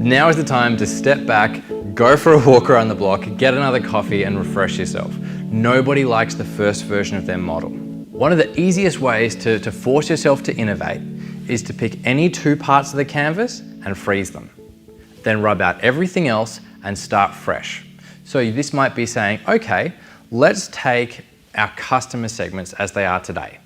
Now is the time to step back, go for a walk around the block, get another coffee and refresh yourself. Nobody likes the first version of their model. One of the easiest ways to force yourself to innovate is to pick any two parts of the canvas and freeze them. Then rub out everything else and start fresh. So this might be saying, okay, let's take our customer segments as they are today.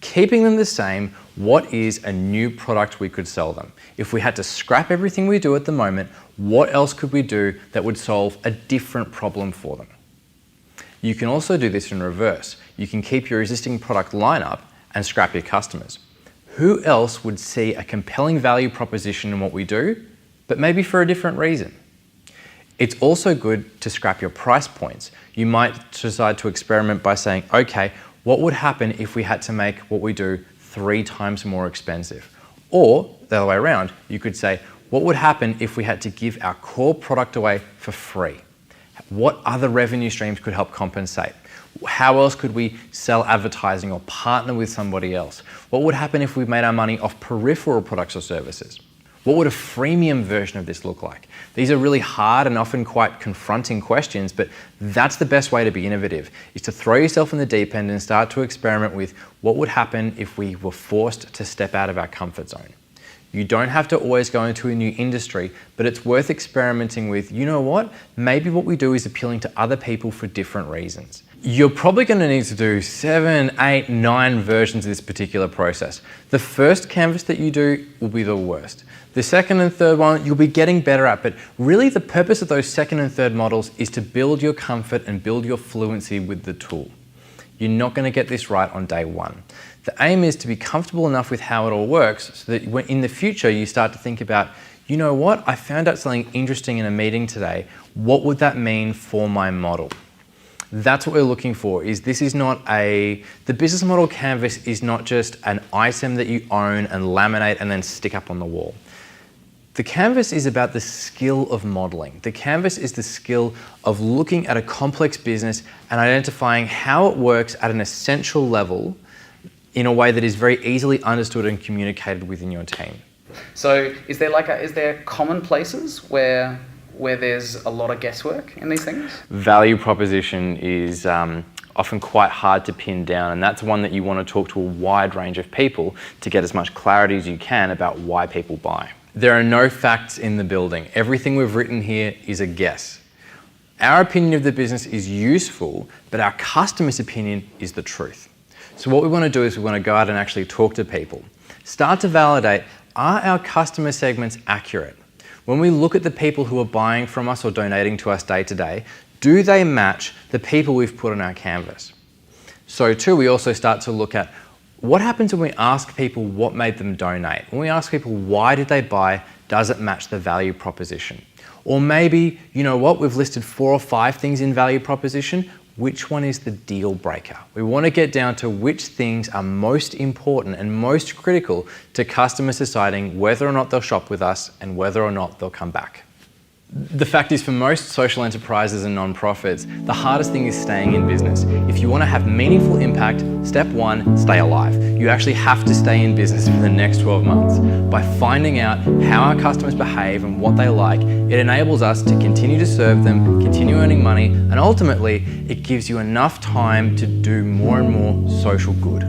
Keeping them the same, what is a new product we could sell them? If we had to scrap everything we do at the moment, what else could we do that would solve a different problem for them? You can also do this in reverse. You can keep your existing product lineup and scrap your customers. Who else would see a compelling value proposition in what we do, but maybe for a different reason? It's also good to scrap your price points. You might decide to experiment by saying, okay, what would happen if we had to make what we do 3 times more expensive? Or the other way around, you could say, what would happen if we had to give our core product away for free? What other revenue streams could help compensate? How else could we sell advertising or partner with somebody else? What would happen if we made our money off peripheral products or services? What would a freemium version of this look like? These are really hard and often quite confronting questions, but that's the best way to be innovative, is to throw yourself in the deep end and start to experiment with what would happen if we were forced to step out of our comfort zone. You don't have to always go into a new industry, but it's worth experimenting with, you know what, maybe what we do is appealing to other people for different reasons. You're probably going to need to do 7, 8, 9 versions of this particular process. The first canvas that you do will be the worst. The second and third one you'll be getting better at, but really the purpose of those second and third models is to build your comfort and build your fluency with the tool. You're not going to get this right on day one. The aim is to be comfortable enough with how it all works so that when in the future you start to think about, you know what, I found out something interesting in a meeting today. What would that mean for my model? That's what we're looking for. The business model canvas is not just an item that you own and laminate and then stick up on the wall. The canvas is about the skill of modeling. The canvas is the skill of looking at a complex business and identifying how it works at an essential level in a way that is very easily understood and communicated within your team. So is there common places where there's a lot of guesswork in these things? Value proposition is often quite hard to pin down, and that's one that you want to talk to a wide range of people to get as much clarity as you can about why people buy. There are no facts in the building. Everything we've written here is a guess. Our opinion of the business is useful, but our customer's opinion is the truth. So what we want to do is we want to go out and actually talk to people. Start to validate, are our customer segments accurate? When we look at the people who are buying from us or donating to us day to day, do they match the people we've put on our canvas? So too, we also start to look at what happens when we ask people what made them donate. When we ask people why did they buy, does it match the value proposition? Or maybe, you know what, we've listed 4 or 5 things in value proposition. Which one is the deal breaker? We want to get down to which things are most important and most critical to customers deciding whether or not they'll shop with us and whether or not they'll come back. The fact is, for most social enterprises and non-profits, the hardest thing is staying in business. If you want to have meaningful impact, step 1, stay alive. You actually have to stay in business for the next 12 months. By finding out how our customers behave and what they like, it enables us to continue to serve them, continue earning money, and ultimately, it gives you enough time to do more and more social good.